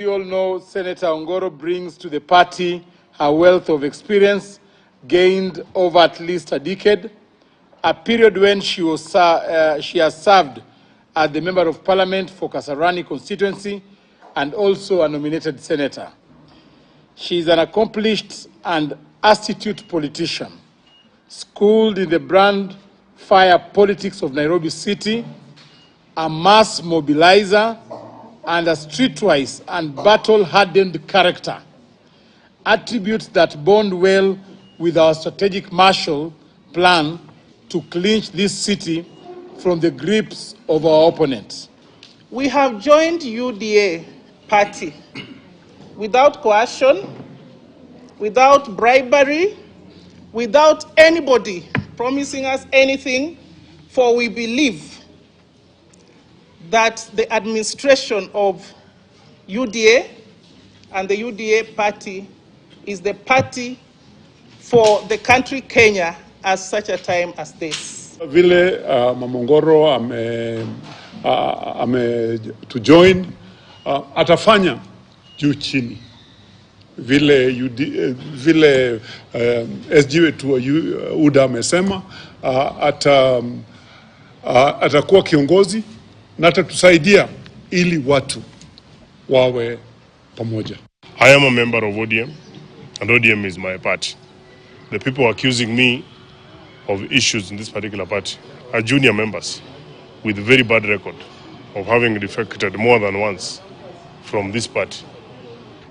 We all know Senator Ongoro brings to the party her wealth of experience gained over at least a decade, a period when she has served as the Member of Parliament for Kasarani constituency and also a nominated senator. She is an accomplished and astute politician, schooled in the brand fire politics of Nairobi City, a mass mobilizer, and a streetwise and battle-hardened character, attributes that bond well with our strategic Marshall Plan to clinch this city from the grips of our opponents. We have joined UDA party without coercion, without bribery, without anybody promising us anything, for we believe that the administration of UDA and the UDA party is the party for the country Kenya at such a time as this. Vile Mamongoro to join atafanya juu chini vile SG wetu UDA amesema atakuwa kiongozi na atatusaidia ili watu wawe pamoja. I am a member of ODM and ODM is my party. The people accusing me of issues in this particular party are junior members with a very bad record of having defected more than once from this party.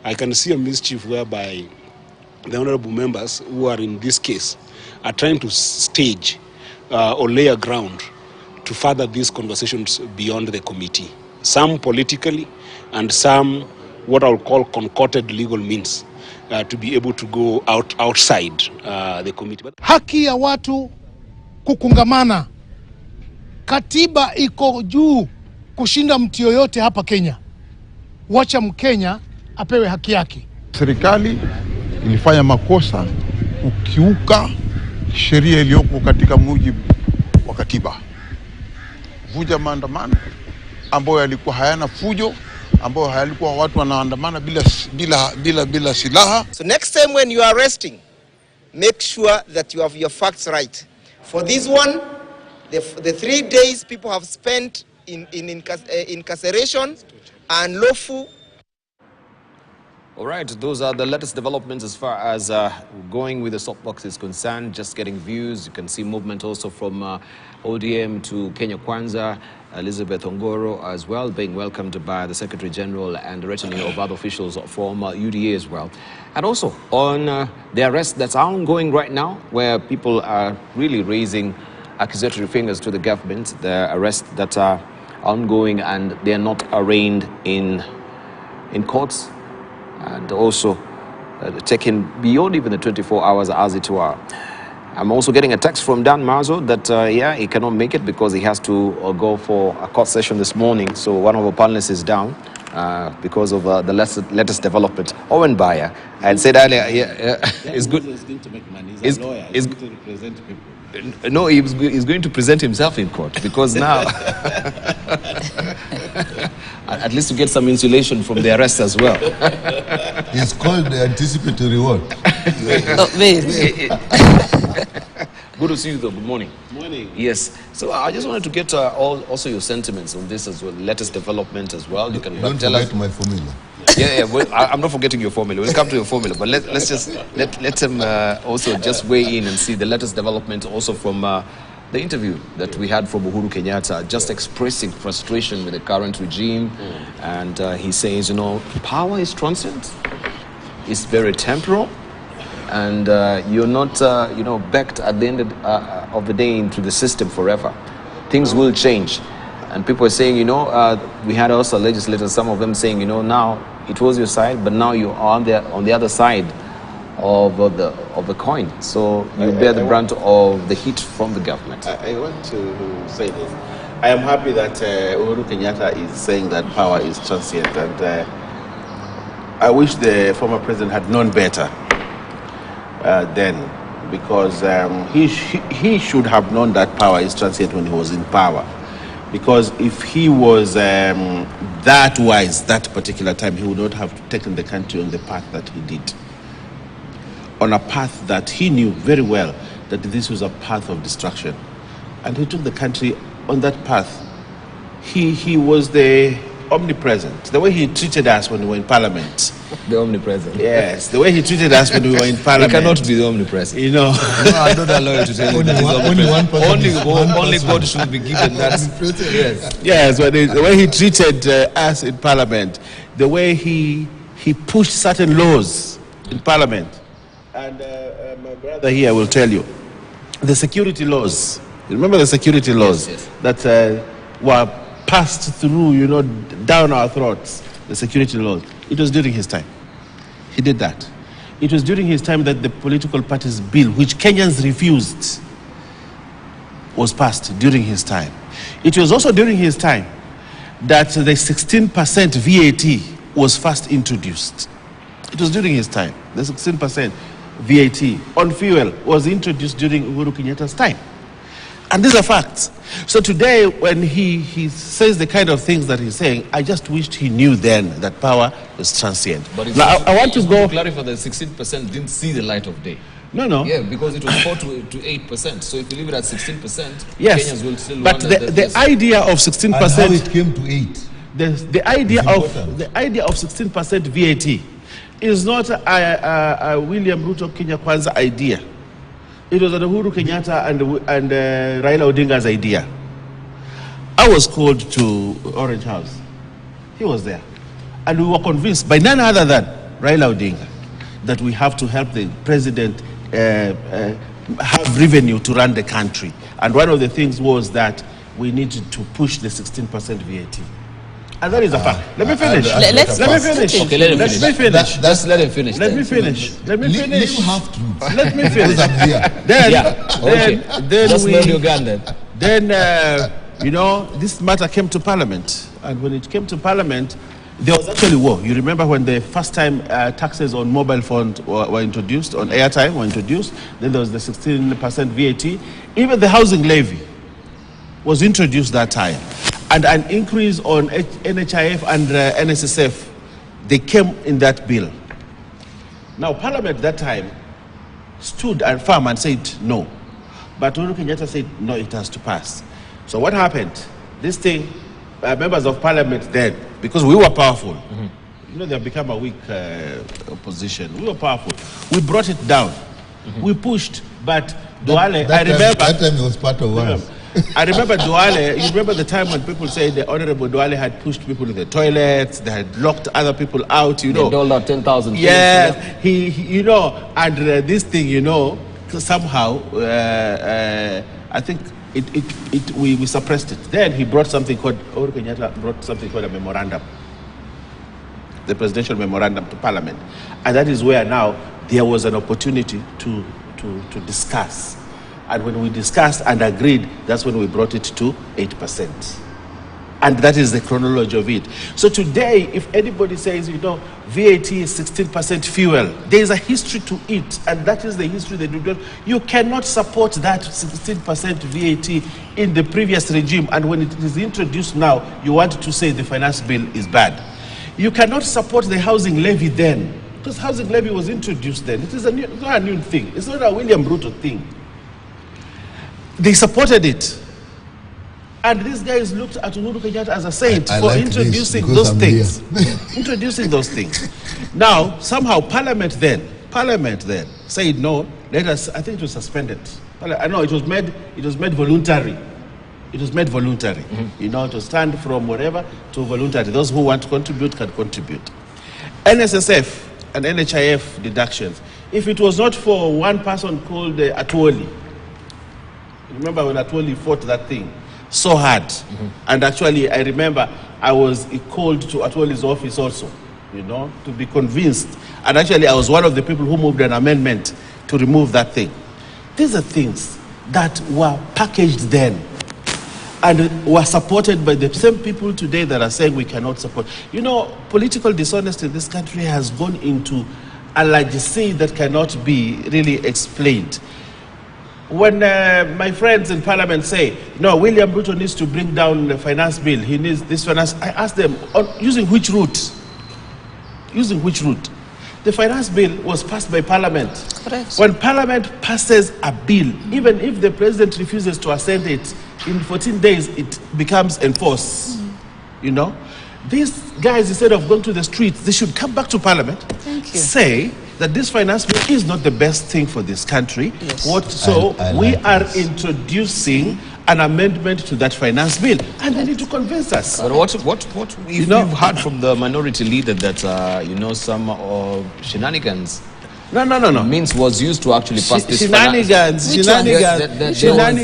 I can see a mischief whereby the honorable members who are in this case are trying to stage or lay a ground to further these conversations beyond the committee. Some politically and some what I'll call concorded legal means to be able to go outside the committee. Haki ya watu kukungamana. Katiba iko juu kushinda mtu yoyote hapa Kenya. Wacha Mkenya apewe haki yake. Serikali ilifanya makosa ukiuka sheria iliyoko katika mujibu wa katiba. Vuja maandamano ambayo yalikuwa hayana fujo, ambayo hayalikuwa watu wanaandamana bila silaha. So next time when you are arresting, make sure that you have your facts right. For this one, the 3 days people have spent in incarceration and lawful. All right, those are the latest developments as far as going with the soapbox is concerned, just getting views. You can see movement also from ODM to Kenya Kwanza, Elizabeth Ongoro as well, being welcomed by the Secretary General and the retinue of other officials from UDA as well. And also on the arrest that's ongoing right now, where people are really raising accusatory fingers to the government, the arrests that are ongoing and they are not arraigned in courts, and also taken beyond even the 24 hours as it were. I'm also getting a text from Dan Mazo that, yeah, he cannot make it because he has to go for a court session this morning. So one of our panelists is down because of the latest development. Owen Baya, I had said earlier, it's good. He's going to make money. He's a lawyer. He's going to represent people. No, he's going to present himself in court because now, at least to get some insulation from the arrest as well. It's called the anticipatory reward. Good to see you though. Good morning. Morning. Yes. So I just wanted to get also your sentiments on this as well, latest development as well. You can don't tell forget us my formula. Yeah. Well, I'm not forgetting your formula. We'll come to your formula, but let's just let him also just weigh in and see the latest development also from the interview that we had from Uhuru Kenyatta, just expressing frustration with the current regime, and he says, power is transient, it's very temporal, and you're not, backed at the end of the day into the system forever. Things will change. And people are saying, we had also legislators, some of them saying, now it was your side, but now you are on the other side of the coin. So you bear the brunt of the heat from the government. I want to say this. I am happy that Uhuru Kenyatta is saying that power is transient, and I wish the former president had known better then, because he should have known that power is transient when he was in power. Because if he was that wise that particular time, he would not have taken the country on the path that he did. On a path that he knew very well that this was a path of destruction. And he took the country on that path. He was the omnipresent. The way he treated us when we were in Parliament. The omnipresent. Yes, the way he treated us when we were in Parliament. He cannot be the omnipresent. You know. No, I don't allow you to tell you that he's omnipresent. Only God should be given that. Yes. Yes, the way he treated us in Parliament, the way he pushed certain laws in Parliament. And my brother here will tell you, the security laws. Remember the security laws that were passed through, down our throats, the security laws. It was during his time. He did that. It was during his time that the political parties bill, which Kenyans refused, was passed during his time. It was also during his time that the 16% VAT was first introduced. It was during his time. The 16% VAT on fuel was introduced during Uhuru Kenyatta's time. And these are facts. So today, when he says the kind of things that he's saying, I just wished he knew then that power is transient. But now, I want to go... clarify that 16% didn't see the light of day. No. Yeah, because it was 4 to 8%. So if you leave it at 16%, yes, Kenyans will still but the idea of 16%... And how it came to 8. The idea of 16% VAT is not a William Ruto Kenya Kwanza idea. It was an Uhuru Kenyatta and Raila Odinga's idea. I was called to Orange House. He was there. And we were convinced by none other than Raila Odinga that we have to help the president have revenue to run the country. And one of the things was that we needed to push the 16% VAT. And that is a fact. Let me finish. Let me finish. Okay, let him finish. Just let him finish. Let me finish. Let me finish. You have to. Let me finish. Then, this matter came to Parliament. And when it came to Parliament, there was actually war. You remember when the first time taxes on mobile phones were introduced, on airtime were introduced, then there was the 16% VAT. Even the housing levy was introduced that time. And an increase on NHIF and NSSF, they came in that bill. Now, Parliament at that time stood firm and said no. But Uhuru Kenyatta said, no, it has to pass. So what happened? This thing, members of Parliament then, because we were powerful, they have become a weak opposition. We were powerful. We brought it down. We pushed, but Duale, I remember... That time it was part of us. I remember Duale, you remember the time when people say the Honorable Duale had pushed people to the toilets, they had locked other people out, They doled out 10,000. Yes, he and this thing, somehow, I think we suppressed it. Then he brought something called, Uhuru Kenyatta brought something called a memorandum, the presidential memorandum to Parliament. And that is where now there was an opportunity to discuss. And when we discussed and agreed, that's when we brought it to 8%. And that is the chronology of it. So today, if anybody says, VAT is 16% fuel, there is a history to it, and that is the history they do. You cannot support that 16% VAT in the previous regime, and when it is introduced now, you want to say the finance bill is bad. You cannot support the housing levy then, because housing levy was introduced then. It is not a new thing. It's not a William Ruto thing. They supported it. And these guys looked at Uhuru Kenyatta as a saint for introducing those things. Introducing those things. Now, somehow Parliament then said no, let us, I think it was suspended. I know it was made voluntary. It was made voluntary. To stand from whatever to voluntary. Those who want to contribute can contribute. NSSF and NHIF deductions. If it was not for one person called Atwoli, remember when Atwoli fought that thing so hard, and actually I remember I was called to Atwoli's office also, to be convinced, and actually I was one of the people who moved an amendment to remove that thing. These are things that were packaged then and were supported by the same people today that are saying we cannot support. Political dishonesty in this country has gone into a legacy that cannot be really explained. When my friends in Parliament say, no, William Ruto needs to bring down the finance bill, he needs this finance, I ask them, using which route? Using which route? The finance bill was passed by Parliament. Correct. When Parliament passes a bill, even if the President refuses to assent it, in 14 days it becomes enforced. You know? These guys, instead of going to the streets, they should come back to Parliament, say that this finance bill is not the best thing for this country. Yes. We are introducing an amendment to that finance bill, and they need to convince us. But what if you've heard from the minority leader that some shenanigans? No. Means was used to actually pass this shenanigans.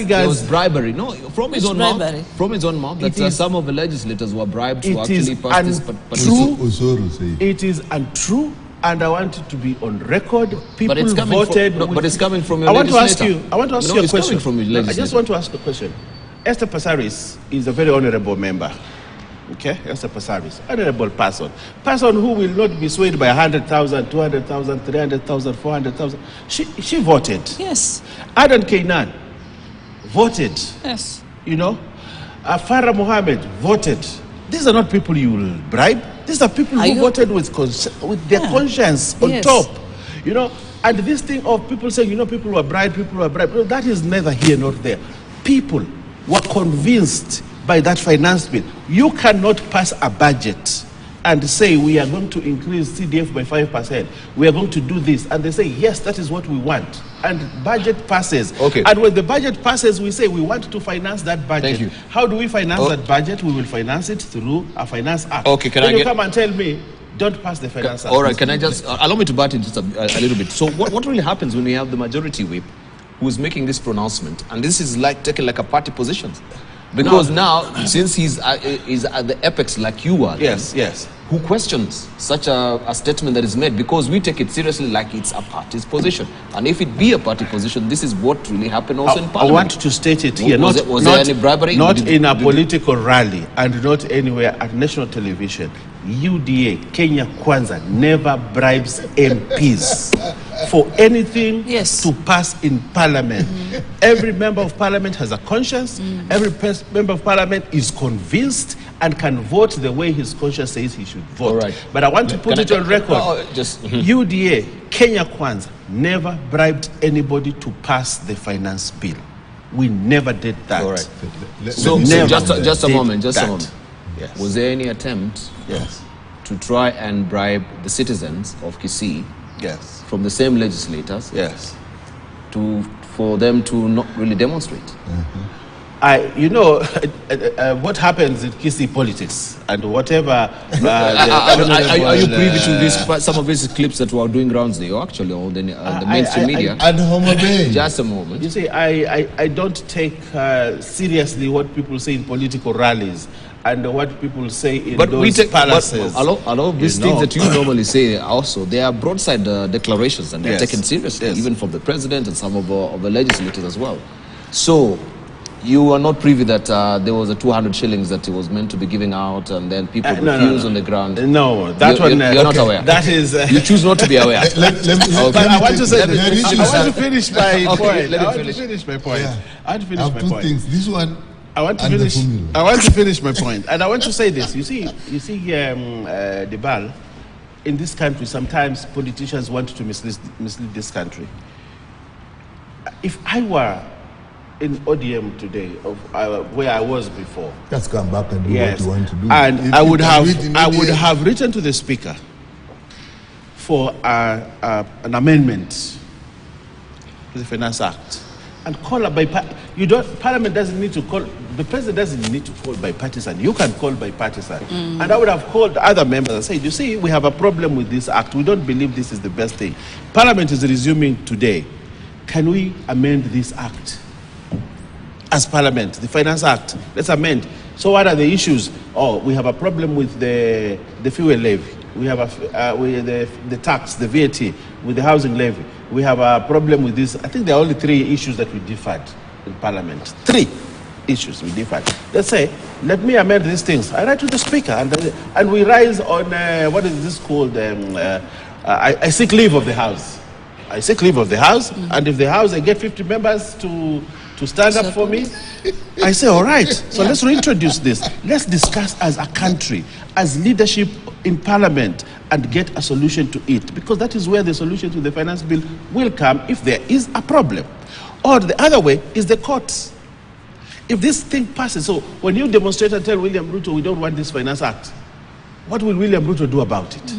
There was bribery. No, from his own mouth. From his own mouth, that some of the legislators were bribed to actually pass this. It is untrue. And I want it to be on record. People voted. But it's coming from your legislator. I want to ask you a question. I just want to ask a question. Esther Passaris is a very honorable member. Okay, Esther Passaris, honorable person who will not be swayed by 100,000, 200,000, 300,000, 400,000. She voted. Yes. Adan Kainan voted. Yes. You know, Farah Mohammed voted. These are not people you will bribe. These are people who voted with their conscience on top. You know, and this thing of people saying, people were bribed, that is neither here nor there. People were convinced by that finance bill. You cannot pass a budget and say we are going to increase CDF by 5%. We are going to do this. And they say, yes, that is what we want. And budget passes. Okay. And when the budget passes, we say we want to finance that budget. Thank you. How do we finance that budget? We will finance it through a finance act. Okay, you come and tell me, don't pass the finance act. All right, can I just, allow me to butt in just a little bit. So what really happens when we have the majority whip who is making this pronouncement? And this is like taking like a party position. Because now, since he's at the apex like you are, yes, who questions such a statement that is made? Because we take it seriously like it's a party's position. And if it be a party position, this is what really happened also in Parliament. I want to state it here. Was there any bribery? Not in a political rally and not anywhere at national television. UDA, Kenya Kwanza, never bribes MPs for anything to pass in Parliament. Every member of Parliament has a conscience. Every member of Parliament is convinced and can vote the way his conscience says he should vote. All right. But I want to put it on record. UDA, Kenya Kwanza, never bribed anybody to pass the finance bill. We never did that. All right. So just a moment. Yes. Was there any attempt to try and bribe the citizens of Kisii from the same legislators for them to not really demonstrate? What happens in Kisii politics and whatever. Are you privy to this? Some of these clips that were doing rounds there, actually, on the mainstream media. And Homer Bay. Just a moment. You see, I don't take seriously what people say in political rallies and what people say in those palaces. A lot of these things that you normally say also, they are broadside declarations, and they're taken seriously, even from the president and some of the legislators as well. So, you are not privy that there was a 200 shillings that he was meant to be giving out, and then people refuse on the ground. No, that you're not aware. That is. You choose not to be aware. But I want to say I want to finish my point. I want to finish my point. I have two things. This one. I want to finish my point, and I want to say this. You see, Debal, in this country, sometimes politicians want to mislead this country. If I were in ODM today, of where I was before, just come back and do what you want to do. And I would have written to the Speaker for an amendment to the Finance Act and call up by Parliament doesn't need to call. The president doesn't need to call bipartisan. You can call bipartisan. And I would have called other members and said, you see, we have a problem with this act. We don't believe this is the best thing. Parliament is resuming today. Can we amend this act? As Parliament, the Finance Act, let's amend. So what are the issues? Oh, we have a problem with the fuel levy. We have the tax, the VAT, with the housing levy. We have a problem with this. I think there are only 3 issues that we differed in Parliament. 3 issues we differed. Let's say, let me amend these things. I write to the Speaker, and we rise on, what is this called? I seek leave of the House. I say leave of the House, and if the House, I get 50 members to stand up for me, I say, all right, so let's reintroduce this. Let's discuss as a country, as leadership in Parliament, and get a solution to it, because that is where the solution to the finance bill will come if there is a problem. Or the other way is the courts. If this thing passes, so when you demonstrate and tell William Ruto, we don't want this Finance Act, what will William Ruto do about it?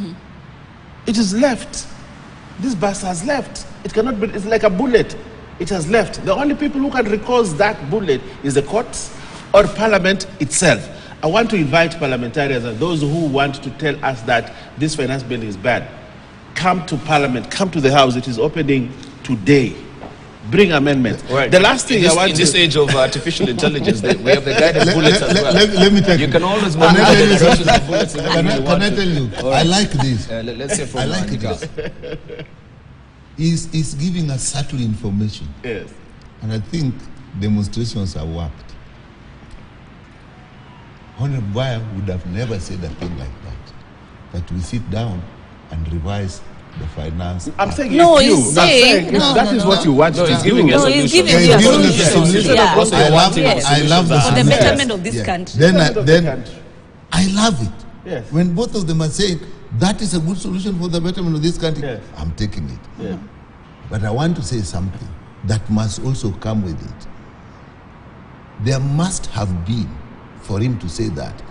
It is left. This bus has left. It cannot be, it's like a bullet. It has left. The only people who can recall that bullet is the courts or Parliament itself. I want to invite parliamentarians and those who want to tell us that this finance bill is bad. Come to Parliament, come to the House. It is opening today. Bring amendments. Right. The last thing in this age of artificial intelligence, we have the guided bullets as well. Let me take you can always Can I tell tell you? I like this. Let's say from I like this. He's giving us subtle information. Yes. And I think demonstrations have worked. Honorable Baya would have never said a thing like that. That we sit down and revise the finance. I'm saying no, if he's saying if that is what you want to he's do. giving a solution. He's giving Yeah, you a he's giving us a solution. solution. Yeah. I love the For the solution. betterment of this Yeah. country. Then I love it. Yes. When both of them are saying that is a good solution for the betterment of this country, Yes. I'm taking it. Yeah. But I want to say something that must also come with it. There must have been, for him to say that,